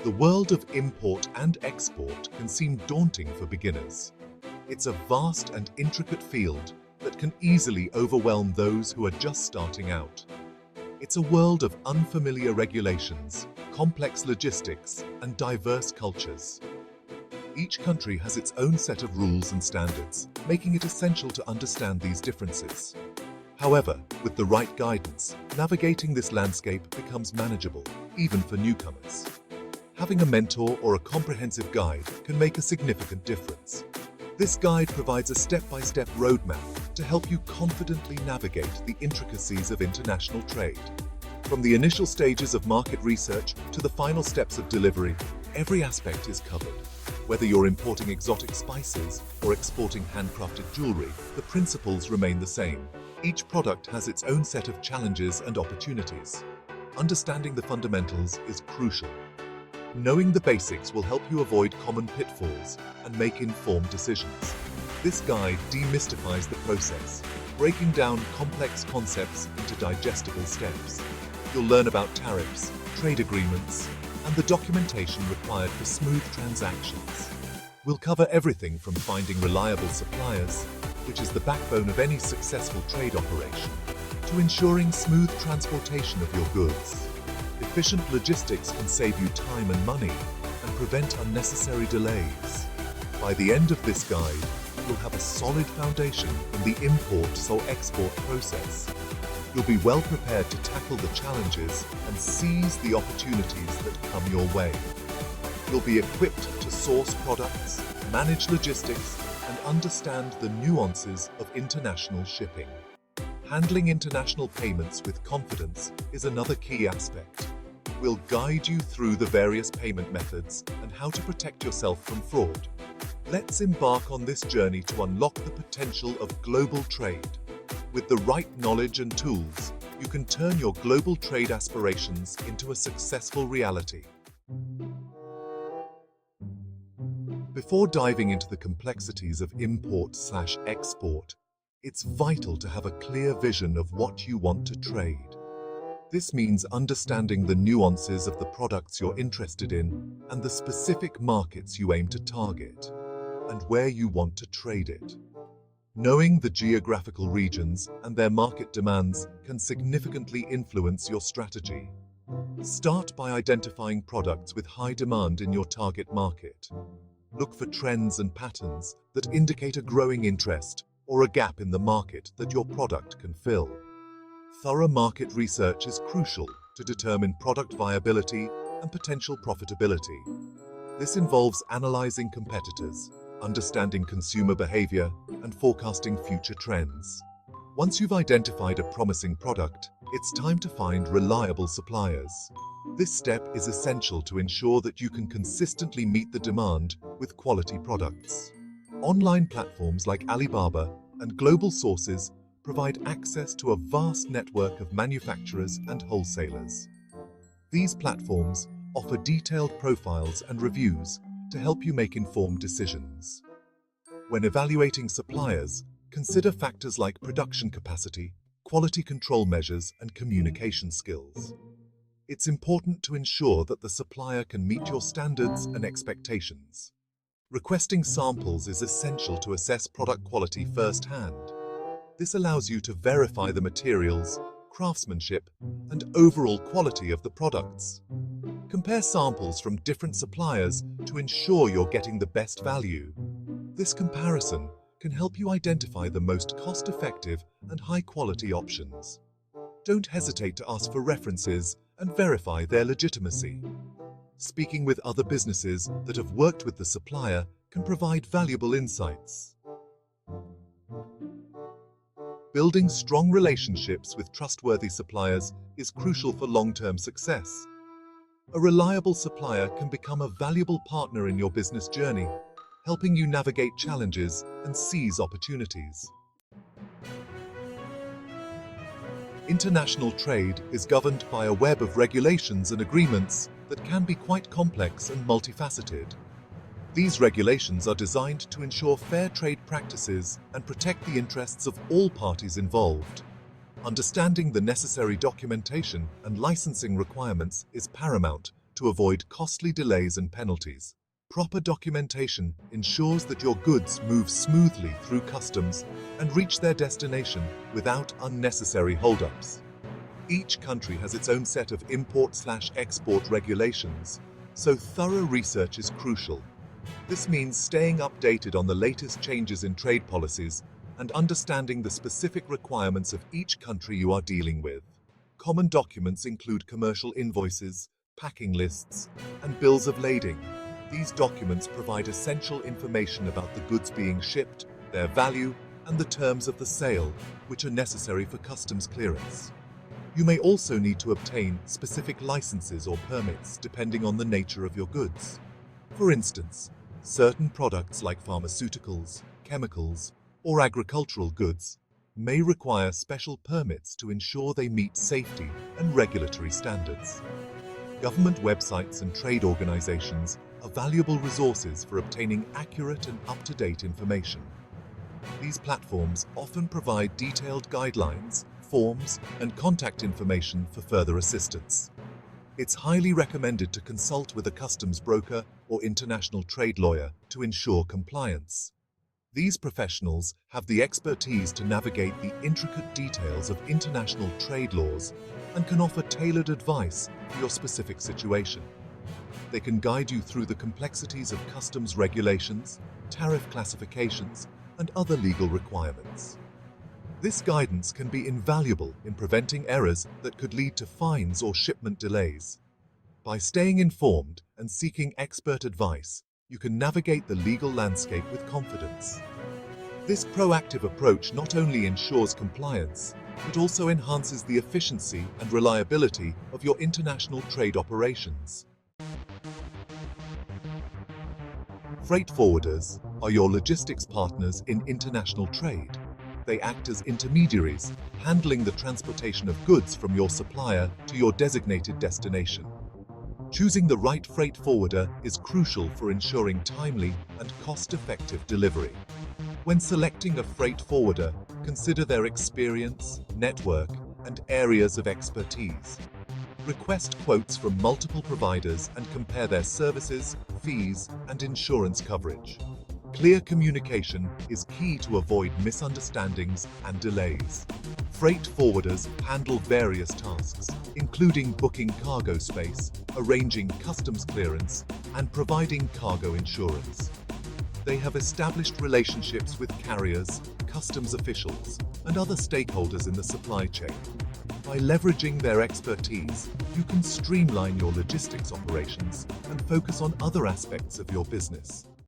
The world of import and export can seem daunting for beginners. It's a vast and intricate field that can easily overwhelm those who are just starting out. It's a world of unfamiliar regulations, complex logistics, and diverse cultures. Each country has its own set of rules and standards, making it essential to understand these differences. However, with the right guidance, navigating this landscape becomes manageable, even for newcomers. Having a mentor or a comprehensive guide can make a significant difference. This guide provides a step-by-step roadmap to help you confidently navigate the intricacies of international trade. From the initial stages of market research to the final steps of delivery, every aspect is covered. Whether you're importing exotic spices or exporting handcrafted jewelry, the principles remain the same. Each product has its own set of challenges and opportunities. Understanding the fundamentals is crucial. Knowing the basics will help you avoid common pitfalls and make informed decisions. This guide demystifies the process, breaking down complex concepts into digestible steps. You'll learn about tariffs, trade agreements, and the documentation required for smooth transactions. We'll cover everything from finding reliable suppliers, which is the backbone of any successful trade operation, to ensuring smooth transportation of your goods. Efficient logistics can save you time and money and prevent unnecessary delays. By the end of this guide, you'll have a solid foundation in the import/export process. You'll be well prepared to tackle the challenges and seize the opportunities that come your way. You'll be equipped to source products, manage logistics, and understand the nuances of international shipping. Handling international payments with confidence is another key aspect. We'll guide you through the various payment methods and how to protect yourself from fraud. Let's embark on this journey to unlock the potential of global trade. With the right knowledge and tools, you can turn your global trade aspirations into a successful reality. Before diving into the complexities of import/export, it's vital to have a clear vision of what you want to trade. This means understanding the nuances of the products you're interested in and the specific markets you aim to target, and where you want to trade it. Knowing the geographical regions and their market demands can significantly influence your strategy. Start by identifying products with high demand in your target market. Look for trends and patterns that indicate a growing interest or a gap in the market that your product can fill. Thorough market research is crucial to determine product viability and potential profitability. This involves analyzing competitors, understanding consumer behavior, and forecasting future trends. Once you've identified a promising product, it's time to find reliable suppliers. This step is essential to ensure that you can consistently meet the demand with quality products. Online platforms like Alibaba and global sources provide access to a vast network of manufacturers and wholesalers. These platforms offer detailed profiles and reviews to help you make informed decisions. When evaluating suppliers, consider factors like production capacity, quality control measures, and communication skills. It's important to ensure that the supplier can meet your standards and expectations. Requesting samples is essential to assess product quality firsthand. This allows you to verify the materials, craftsmanship, and overall quality of the products. Compare samples from different suppliers to ensure you're getting the best value. This comparison can help you identify the most cost-effective and high-quality options. Don't hesitate to ask for references and verify their legitimacy. Speaking with other businesses that have worked with the supplier can provide valuable insights. Building strong relationships with trustworthy suppliers is crucial for long-term success. A reliable supplier can become a valuable partner in your business journey, helping you navigate challenges and seize opportunities. International trade is governed by a web of regulations and agreements that can be quite complex and multifaceted. These regulations are designed to ensure fair trade practices and protect the interests of all parties involved. Understanding the necessary documentation and licensing requirements is paramount to avoid costly delays and penalties. Proper documentation ensures that your goods move smoothly through customs and reach their destination without unnecessary holdups. Each country has its own set of import/export regulations, so thorough research is crucial. This means staying updated on the latest changes in trade policies and understanding the specific requirements of each country you are dealing with. Common documents include commercial invoices, packing lists, and bills of lading. These documents provide essential information about the goods being shipped, their value, and the terms of the sale, which are necessary for customs clearance. You may also need to obtain specific licenses or permits depending on the nature of your goods. For instance, certain products like pharmaceuticals, chemicals, or agricultural goods may require special permits to ensure they meet safety and regulatory standards. Government websites and trade organizations are valuable resources for obtaining accurate and up-to-date information. These platforms often provide detailed guidelines, forms, and contact information for further assistance. It's highly recommended to consult with a customs broker or international trade lawyer to ensure compliance. These professionals have the expertise to navigate the intricate details of international trade laws and can offer tailored advice for your specific situation. They can guide you through the complexities of customs regulations, tariff classifications, and other legal requirements. This guidance can be invaluable in preventing errors that could lead to fines or shipment delays. By staying informed and seeking expert advice, you can navigate the legal landscape with confidence. This proactive approach not only ensures compliance, but also enhances the efficiency and reliability of your international trade operations. Freight forwarders are your logistics partners in international trade. They act as intermediaries, handling the transportation of goods from your supplier to your designated destination. Choosing the right freight forwarder is crucial for ensuring timely and cost-effective delivery. When selecting a freight forwarder, consider their experience, network, and areas of expertise. Request quotes from multiple providers and compare their services, fees, and insurance coverage. Clear communication is key to avoid misunderstandings and delays. Freight forwarders handle various tasks, including booking cargo space, arranging customs clearance, and providing cargo insurance. They have established relationships with carriers, customs officials, and other stakeholders in the supply chain. By leveraging their expertise, you can streamline your logistics operations and focus on other aspects of your business.